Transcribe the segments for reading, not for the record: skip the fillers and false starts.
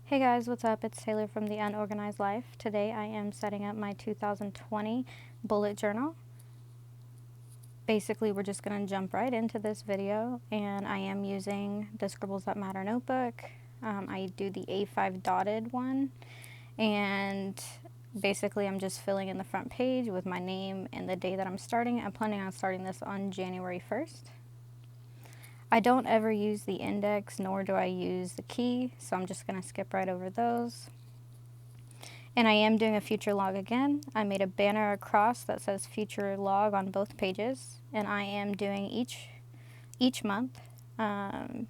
Hey guys, what's up? It's Taylor from The Unorganized Life. Today I am setting up my 2020 bullet journal. Basically, we're just going to jump right into this video, and I am using the Scribbles That Matter notebook. I do the A5 dotted one, and basically I'm just filling in the front page with my name and the day that I'm starting. I'm planning on starting this on January 1st. I don't ever use the index, nor do I use the key, so I'm just going to skip right over those. And I am doing a future log again. I made a banner across that says future log on both pages, and I am doing each month on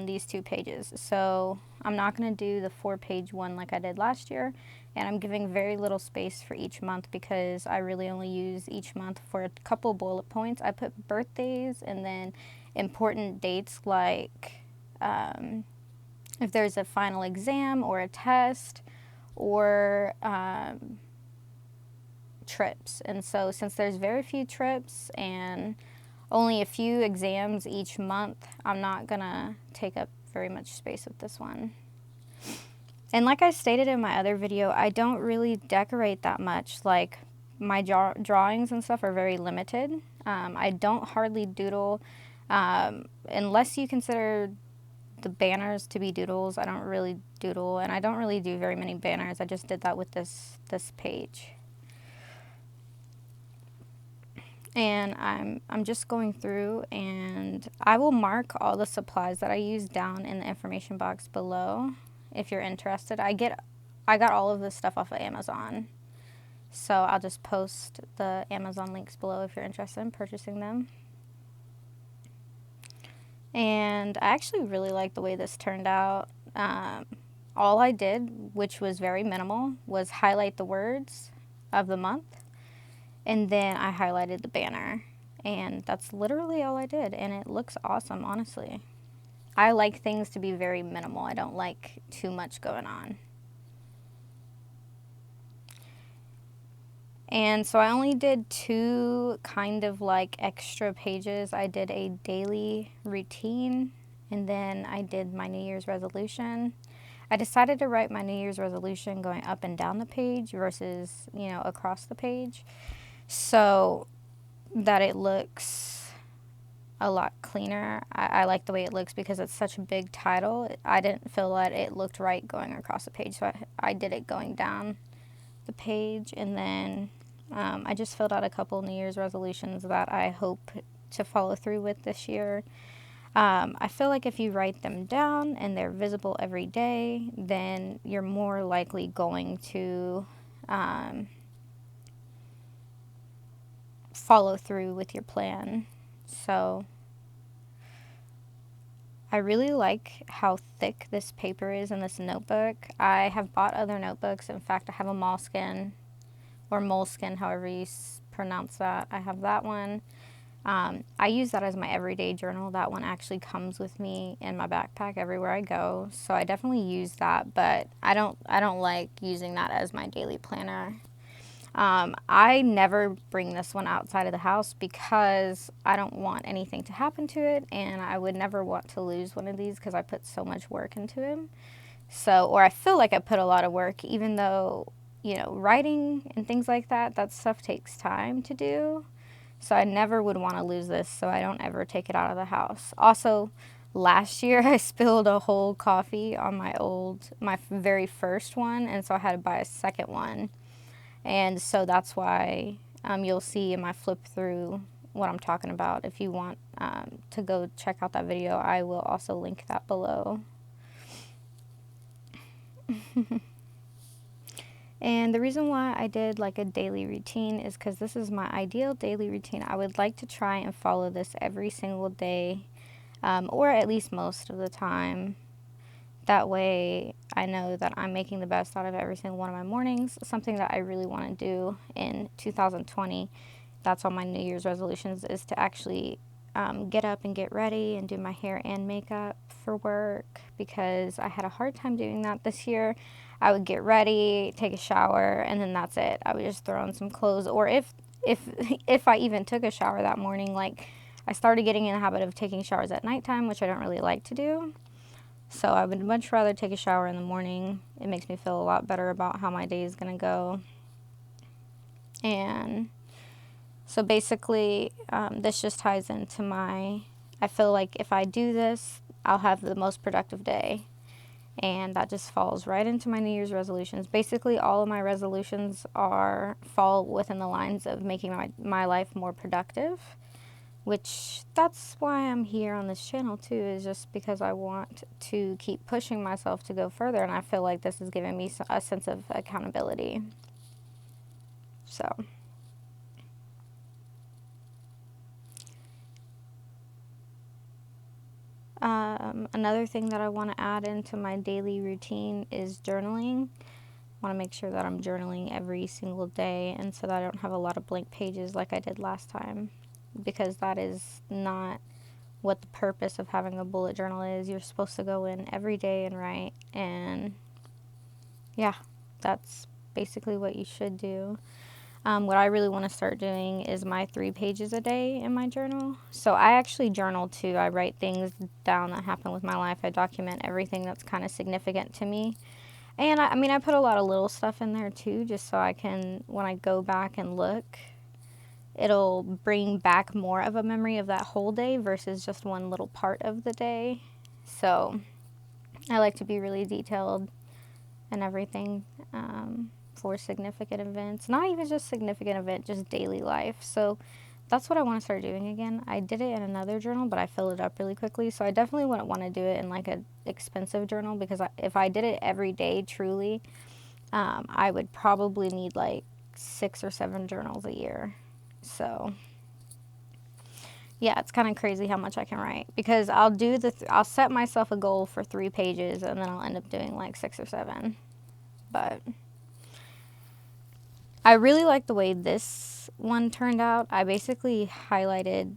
these two pages. So I'm not going to do the 4-page one like I did last year, and I'm giving very little space for each month because I really only use each month for a couple bullet points. I put birthdays and then important dates like if there's a final exam or a test or trips. And so since there's very few trips and only a few exams each month, I'm not gonna take up very much space with this one. And like I stated in my other video, I don't really decorate that much. Like my drawings and stuff are very limited. I don't hardly doodle unless you consider the banners to be doodles. I don't really doodle, and I don't really do very many banners. I just did that with this page. And I'm just going through, and I will mark all the supplies that I use down in the information box below if you're interested. I got all of this stuff off of Amazon, so I'll just post the Amazon links below if you're interested in purchasing them. And I actually really like the way this turned out. All I did, which was very minimal, was highlight the words of the month, and then I highlighted the banner, and that's literally all I did, and it looks awesome, honestly. I like things to be very minimal. I don't like too much going on. And so I only did 2 kind of like extra pages. I did a daily routine, and then I did my New Year's resolution. I decided to write my New Year's resolution going up and down the page versus, across the page, so that it looks a lot cleaner. I like the way it looks because it's such a big title. I didn't feel that it looked right going across the page, so I did it going down the page. And then I just filled out a couple New Year's resolutions that I hope to follow through with this year. I feel like if you write them down and they're visible every day, then you're more likely going to follow through with your plan. So I really like how thick this paper is in this notebook. I have bought other notebooks. In fact, I have a moleskin, or moleskin, however you pronounce that. I have that one. I use that as my everyday journal. That one actually comes with me in my backpack everywhere I go, so I definitely use that, but I don't like using that as my daily planner. I never bring this one outside of the house because I don't want anything to happen to it, and I would never want to lose one of these because I put so much work into them. So, or I feel like I put a lot of work, even though, writing and things like that, that stuff takes time to do. So I never would want to lose this, so I don't ever take it out of the house. Also, last year I spilled a whole coffee on my very first one, and so I had to buy a second one. And so that's why you'll see in my flip through what I'm talking about. If you want to go check out that video, I will also link that below. And the reason why I did like a daily routine is because this is my ideal daily routine. I would like to try and follow this every single day, or at least most of the time. That way I know that I'm making the best out of every single one of my mornings, something that I really want to do in 2020. That's all my New Year's resolutions, is to actually get up and get ready and do my hair and makeup for work, because I had a hard time doing that this year. I would get ready, take a shower, and then that's it. I would just throw on some clothes, or if I even took a shower that morning, like I started getting in the habit of taking showers at nighttime, which I don't really like to do. So I would much rather take a shower in the morning. It makes me feel a lot better about how my day is going to go. And so basically, this just ties into I feel like if I do this, I'll have the most productive day. And that just falls right into my New Year's resolutions. Basically, all of my resolutions fall within the lines of making my life more productive, which that's why I'm here on this channel too, is just because I want to keep pushing myself to go further, and I feel like this is giving me a sense of accountability. So another thing that I want to add into my daily routine is journaling. I want to make sure that I'm journaling every single day, and so that I don't have a lot of blank pages like I did last time, because that is not what the purpose of having a bullet journal is. You're supposed to go in every day and write, and yeah, that's basically what you should do. What I really want to start doing is my 3 pages a day in my journal. So I actually journal too. I write things down that happen with my life. I document everything that's kind of significant to me. And I mean, I put a lot of little stuff in there too, just so I can, when I go back and look, it'll bring back more of a memory of that whole day versus just one little part of the day. So I like to be really detailed and everything. For significant events, not even just significant event, just daily life. So that's what I want to start doing again. I did it in another journal, but I filled it up really quickly. So I definitely wouldn't want to do it in like an expensive journal, because if I did it every day, truly, I would probably need like 6 or 7 journals a year. So yeah, it's kind of crazy how much I can write, because I'll set myself a goal for 3 pages and then I'll end up doing like 6 or 7. But I really like the way this one turned out. I basically highlighted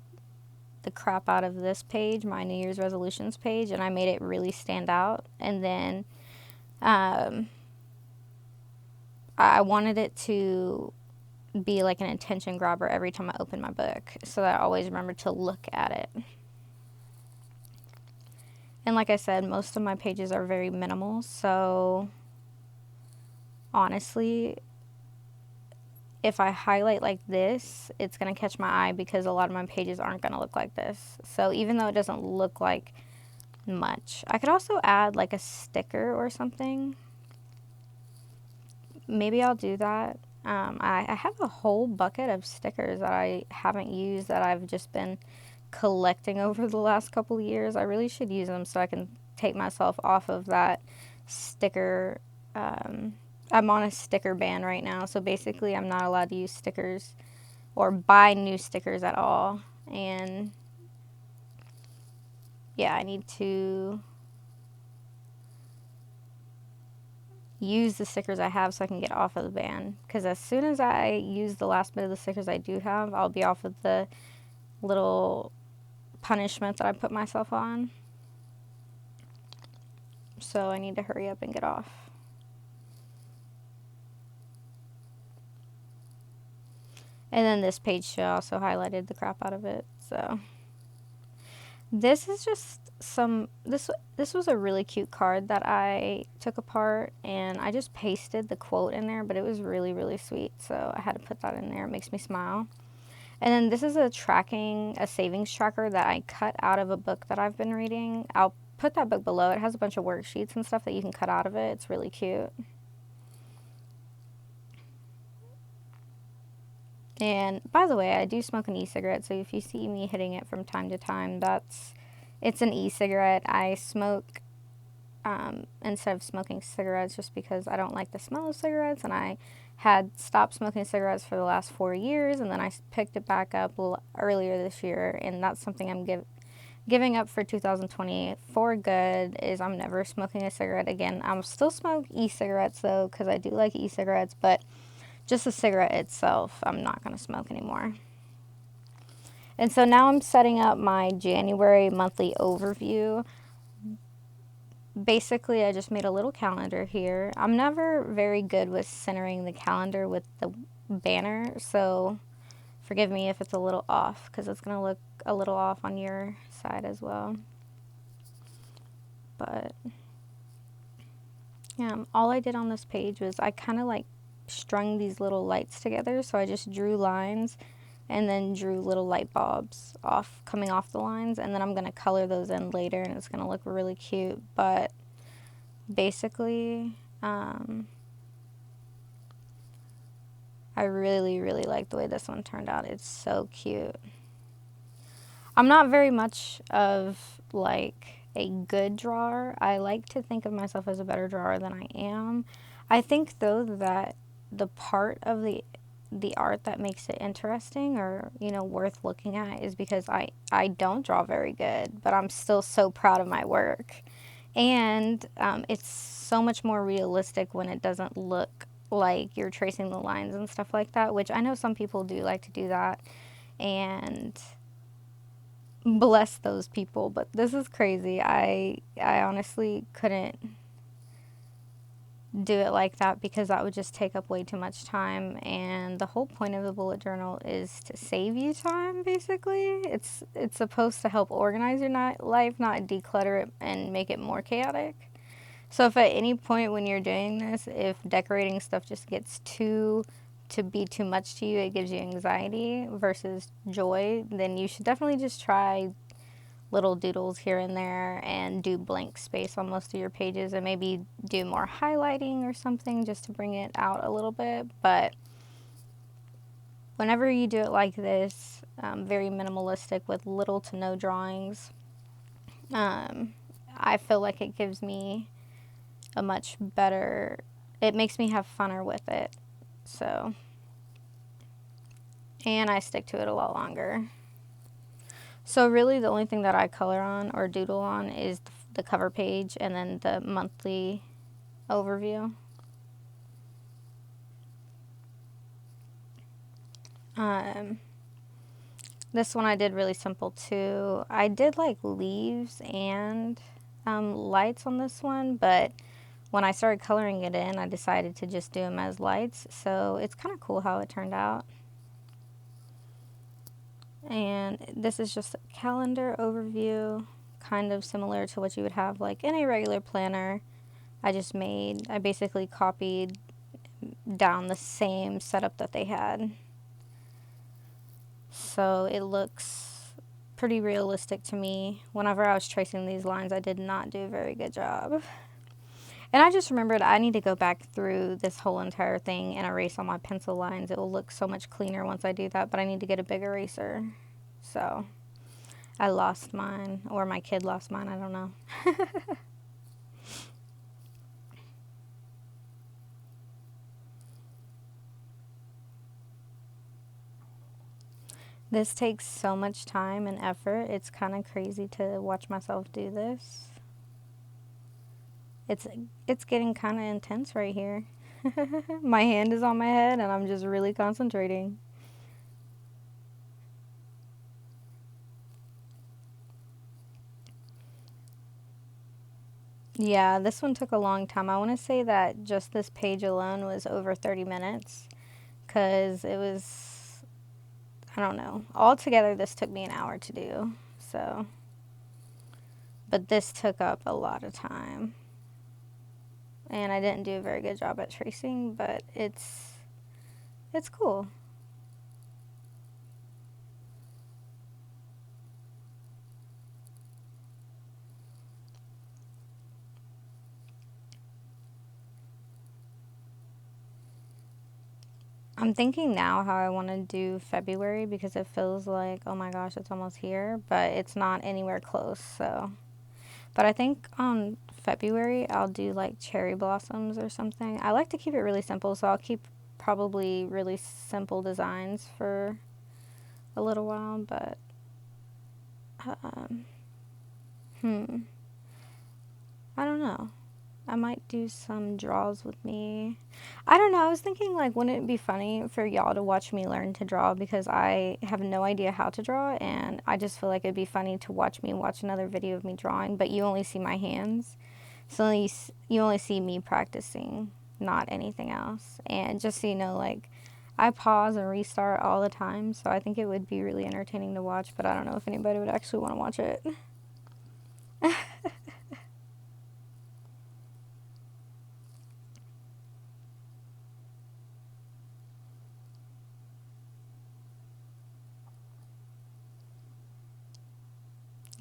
the crap out of this page, my New Year's resolutions page, and I made it really stand out. And then I wanted it to be like an attention grabber every time I open my book, so that I always remember to look at it. And like I said, most of my pages are very minimal, so honestly, if I highlight like this, it's going to catch my eye, because a lot of my pages aren't going to look like this. So even though it doesn't look like much, I could also add like a sticker or something. Maybe I'll do that. I have a whole bucket of stickers that I haven't used, that I've just been collecting over the last couple of years. I really should use them so I can take myself off of that sticker. I'm on a sticker ban right now, so basically I'm not allowed to use stickers or buy new stickers at all. And yeah, I need to use the stickers I have so I can get off of the ban, because as soon as I use the last bit of the stickers I do have, I'll be off of the little punishment that I put myself on. So I need to hurry up and get off. And then this page show also highlighted the crap out of it. So this is just this was a really cute card that I took apart, and I just pasted the quote in there, but it was really, really sweet, so I had to put that in there. It makes me smile. And then this is a savings tracker that I cut out of a book that I've been reading. I'll put that book below. It has a bunch of worksheets and stuff that you can cut out of it. It's really cute. And by the way, I do smoke an e-cigarette, so if you see me hitting it from time to time, it's an e-cigarette. I smoke instead of smoking cigarettes, just because I don't like the smell of cigarettes, and I had stopped smoking cigarettes for the last 4 years, and then I picked it back up earlier this year, and that's something I'm giving up for 2020 for good. Is I'm never smoking a cigarette again. I'm still smoke e-cigarettes though, because I do like e-cigarettes, but just the cigarette itself, I'm not going to smoke anymore. And so now I'm setting up my January monthly overview. Basically, I just made a little calendar here. I'm never very good with centering the calendar with the banner, so forgive me if it's a little off, because it's going to look a little off on your side as well. But yeah, all I did on this page was I kind of like strung these little lights together. So I just drew lines and then drew little light bulbs coming off the lines, and then I'm going to color those in later and it's going to look really cute. But basically, I really, really like the way this one turned out. It's so cute. I'm not very much of like a good drawer. I like to think of myself as a better drawer than I am. I think though that the part of the art that makes it interesting or, you know, worth looking at is because I don't draw very good, but I'm still so proud of my work. And it's so much more realistic when it doesn't look like you're tracing the lines and stuff like that, which I know some people do like to do that. And bless those people, but this is crazy. I honestly couldn't do it like that because that would just take up way too much time, and the whole point of the bullet journal is to save you time. Basically, it's supposed to help organize your life, not declutter it and make it more chaotic. So if at any point when you're doing this, if decorating stuff just gets to be too much to you, it gives you anxiety versus joy, then you should definitely just try little doodles here and there and do blank space on most of your pages and maybe do more highlighting or something just to bring it out a little bit. But whenever you do it like this, very minimalistic with little to no drawings, I feel like it gives me a much better, it makes me have funner with it. So, and I stick to it a lot longer. So really the only thing that I color on or doodle on is the cover page and then the monthly overview. This one I did really simple too. I did like leaves and lights on this one, but when I started coloring it in, I decided to just do them as lights. So it's kind of cool how it turned out. And this is just a calendar overview, kind of similar to what you would have like in a regular planner. I basically copied down the same setup that they had. So it looks pretty realistic to me. Whenever I was tracing these lines, I did not do a very good job. And I just remembered I need to go back through this whole entire thing and erase all my pencil lines. It will look so much cleaner once I do that, but I need to get a big eraser. So I lost mine, or my kid lost mine, I don't know. This takes so much time and effort. It's kind of crazy to watch myself do this. It's getting kind of intense right here. My hand is on my head and I'm just really concentrating. Yeah, this one took a long time. I want to say that just this page alone was over 30 minutes because it was, I don't know. Altogether, this took me an hour to do. So, but this took up a lot of time. And I didn't do a very good job at tracing, but it's cool. I'm thinking now how I want to do February because it feels like, oh my gosh, it's almost here, but it's not anywhere close, so. But I think on February I'll do like cherry blossoms or something. I like to keep it really simple, so I'll keep probably really simple designs for a little while, but I don't know. I might do some draws with me. I don't know. I was thinking, like, wouldn't it be funny for y'all to watch me learn to draw because I have no idea how to draw, and I just feel like it'd be funny to watch me watch another video of me drawing, but you only see my hands. So you only see me practicing, not anything else. And just so you know, like, I pause and restart all the time, so I think it would be really entertaining to watch, but I don't know if anybody would actually want to watch it.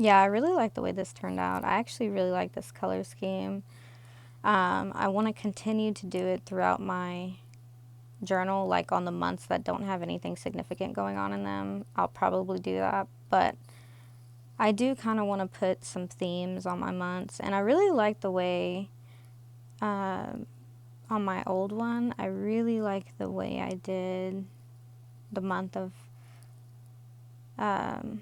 Yeah, I really like the way this turned out. I actually really like this color scheme. I want to continue to do it throughout my journal, like on the months that don't have anything significant going on in them. I'll probably do that, but I do kind of want to put some themes on my months, and I really like the way, on my old one, I really like the way I did the month of um,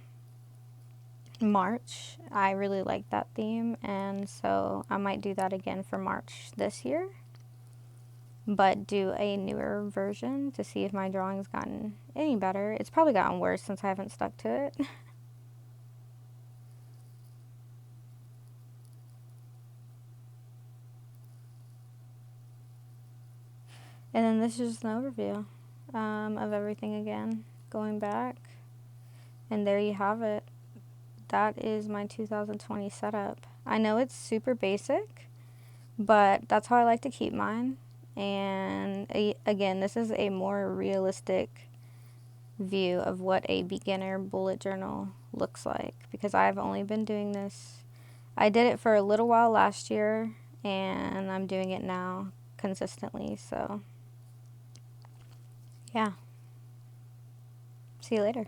March. I really like that theme, and so I might do that again for March this year, but do a newer version to see if my drawing's gotten any better. It's probably gotten worse since I haven't stuck to it. And then this is just an overview of everything again, going back. And there you have it. That is my 2020 setup. I know it's super basic, but that's how I like to keep mine. And again, this is a more realistic view of what a beginner bullet journal looks like, because I've only been doing this. I did it for a little while last year, and I'm doing it now consistently. So, yeah. See you later.